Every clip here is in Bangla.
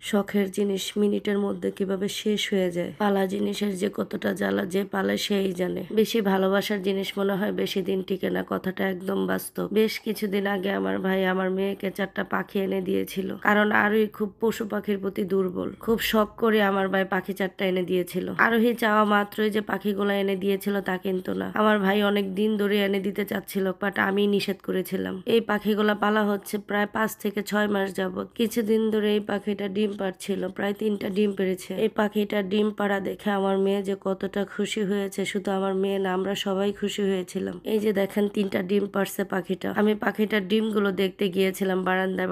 শখের জিনিস মিনিটের মধ্যে কিভাবে শেষ হয়ে যায়। পালা জিনিসের যে কতটা জ্বালা যে পালে সেই জানে। বেশি ভালোবাসার জিনিস মনে হয় বেশি দিন টিকে না, কথাটা একদম বাস্তব। বেশ কিছুদিন আগে আমার ভাই আমার মেয়েকে 4টা পাখি এনে দিয়েছিল, কারণ আরোহী খুব পশু পাখির প্রতি দুর্বল। খুব শখ করে আমার ভাই পাখি 4টা এনে দিয়েছিল। আরোহী চাওয়া মাত্রই যে পাখিগুলো এনে দিয়েছিল তা কিন্তু না, আমার ভাই অনেক দিন ধরে এনে দিতে চাচ্ছিল, বাট আমি নিষেধ করেছিলাম। এই পাখিগুলা পালা হচ্ছে প্রায় 5 থেকে 6 মাস যাবত। কিছুদিন ধরে এই পাখিটা ডিম পাড়ছিল, প্রায় 3টা ডিম পেড়েছে। এই পাখিটা ডিম পাড়া দেখে আমার মেয়ে যে কতটা খুশি হয়েছে, শুধু আমার মেয়ে না, আমরা সবাই খুশি হয়েছিলাম। এই যে দেখেন 3টা ডিম পারছে পাখিটা। আমি পাখিটার ডিমগুলো দেখতে গিয়েছিলাম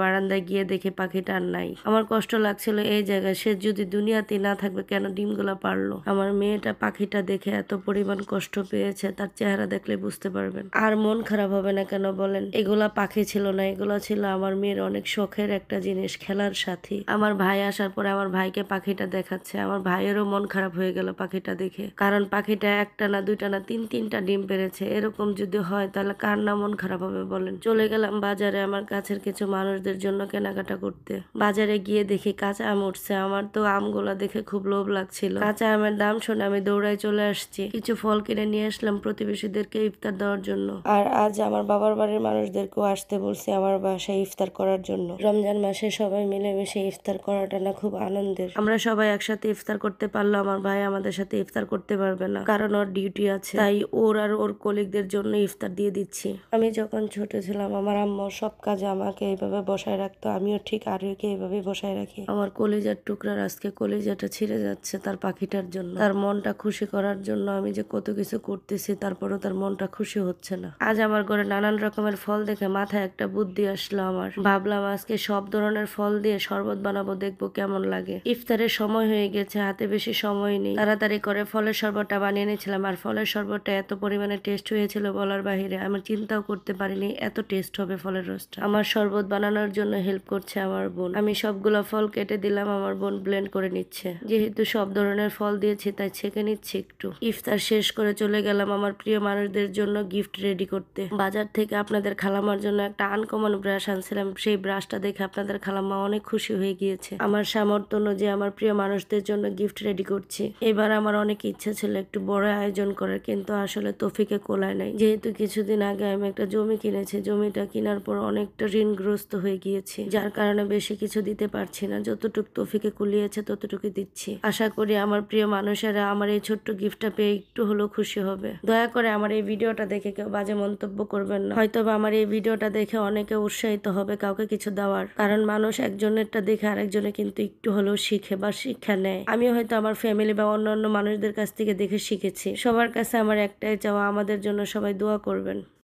বারান্দায় গিয়ে দেখে পাখিটা আর নাই। আমার কষ্ট লাগছিল এই জায়গায়, সে যদি দুনিয়াতে না থাকবে কেন ডিমগুলো পারলো। আমার মেয়েটা পাখিটা দেখে এত পরিমাণ কষ্ট পেয়েছে, তার চেহারা দেখলে বুঝতে পারবেন। আর মন খারাপ হবে না কেন বলেন? এগুলা পাখি ছিল না, এগুলা ছিল আমার মেয়ের অনেক শখের একটা জিনিস, খেলার সাথী। আমার ভাই আসার পরে আমার ভাইকে পাখিটা দেখাচ্ছে, আমার ভাইয়েরও মন খারাপ হয়ে গেল পাখিটা দেখে, কারণ পাখিটা একটা না দুইটা না তিনটা ডিম পেরেছে। এরকম যদি হয় তাহলে কার না মন খারাপ হবে বলেন? চলে গেলাম বাজারে আমার কাছের কিছু মানুষদের জন্য কেনাকাটা করতে। বাজারে গিয়ে দেখি কাঁচা আম উঠছে। আমার তো আমগুলা দেখে খুব লোভ লাগছিল। কাঁচা আমের দাম শুনে আমি দৌড়ায় চলে আসছি। কিছু ফল কিনে নিয়ে আসলাম প্রতিবেশীদেরকে ইফতার দেওয়ার জন্য। আর আজ আমার বাবার বাড়ির মানুষদেরকেও আসতে বলছি আমার বাসায় ইফতার করার জন্য। রমজান মাসে সবাই মিলেমিশে ইফতার করাটা না খুব আনন্দের। আমরা সবাই একসাথে ইফতার করতে পারলো, আমার ভাই আমাদের সাথে ইফতার করতে পারবে না, কারণ ওর ডিউটি আছে, তাই ওর আর ওর কলিগদের জন্য ইফতার দিয়ে দিচ্ছি। আমি যখন ছোট ছিলাম আমার আম্মু সব কাজে আমাকে এইভাবে বসায় রাখতো, আমিও ঠিক আরোহীকে এইভাবে বসায় রাখি। আমার কলিজার টুকরার আজকে কলিজাটা ছিঁড়ে যাচ্ছে তার পাখিটার জন্য। তার মনটা খুশি করার জন্য আমি যে কত কিছু করতেছি, তারপরও তার মনটা খুশি হচ্ছে না। আজ আমার ঘরে নানান রকমের ফল দেখে মাথায় একটা বুদ্ধি আসলো আমার। ভাবলাম আজকে সব ধরনের ফল দিয়ে শরবত বানাবো, দেখবো কেমন লাগে। ইফতারের সময় হয়ে গেছে, হাতে বেশি সময় নেই, তাড়াতাড়ি করে ফলের শরবতটা বানিয়ে নিয়েছিলাম। আর ফলের শরবতটা এত পরিমাণে টেস্ট হয়েছিল বলার বাহিরে, আমি চিন্তাও করতে পারিনি এত টেস্ট হবে ফলের রসটা। আমার শরবত বানানোর জন্য হেল্প করছে আমার বোন। আমি সবগুলো ফল কেটে দিলাম, আমার বোন ব্লেন্ড করে নিচ্ছে। যেহেতু সব ধরনের ফল দিয়েছি তাই ছেঁকে নিচ্ছি একটু। ইফতার শেষ করে চলে গেলাম আমার প্রিয় মানুষদের জন্য গিফট রেডি করতে। বাজার থেকে আপনাদের খালামার জন্য একটা আনকমন ব্রাশ আনছিলাম, সেই ব্রাশটা দেখে আপনাদের খালাম্মা অনেক খুশি হয়ে গিয়েছে। আমার সামর্থ্য অনুযায়ী আমার প্রিয় মানুষদের জন্য গিফট রেডি করছি। এবার আমার অনেক ইচ্ছা ছিল একটু বড় আয়োজন করার, কিন্তু আসলে তৌফিকে কোলায় নাই। যেহেতু কিছুদিন আগে আমি একটা জমি কিনেছি, জমিটা কেনার পর অনেকটা ঋণগ্রস্ত হয়ে গিয়েছি, যার কারণে বেশি কিছু দিতে পারছি না। যতটুকু তৌফিকে কুলিয়েছে ততটুকু দিচ্ছি। আশা করি আমার প্রিয় মানুষেরা আমার এই ছোট্ট গিফটটা পেয়ে একটু হলেও খুশি হবে। দয়া করে আমার এই ভিডিওটা দেখে কেউ বাজে মন্তব্য করবেন না। হয়তোবা আমার এই ভিডিওটা দেখে অনেকে উৎসাহিত হবে কাউকে কিছু দেওয়ার, কারণ মানুষ একজনেরটা দেখে আরেকজনে কিন্তু একটু হলেও শিখে বা শিক্ষা নেয়। আমিও হয়তো আমার ফ্যামিলি বা অন্যান্য মানুষদের কাছ থেকে দেখে শিখেছি। সবার কাছে আমার একটাই চাওয়া, আমাদের জন্য সবাই দোয়া করবেন।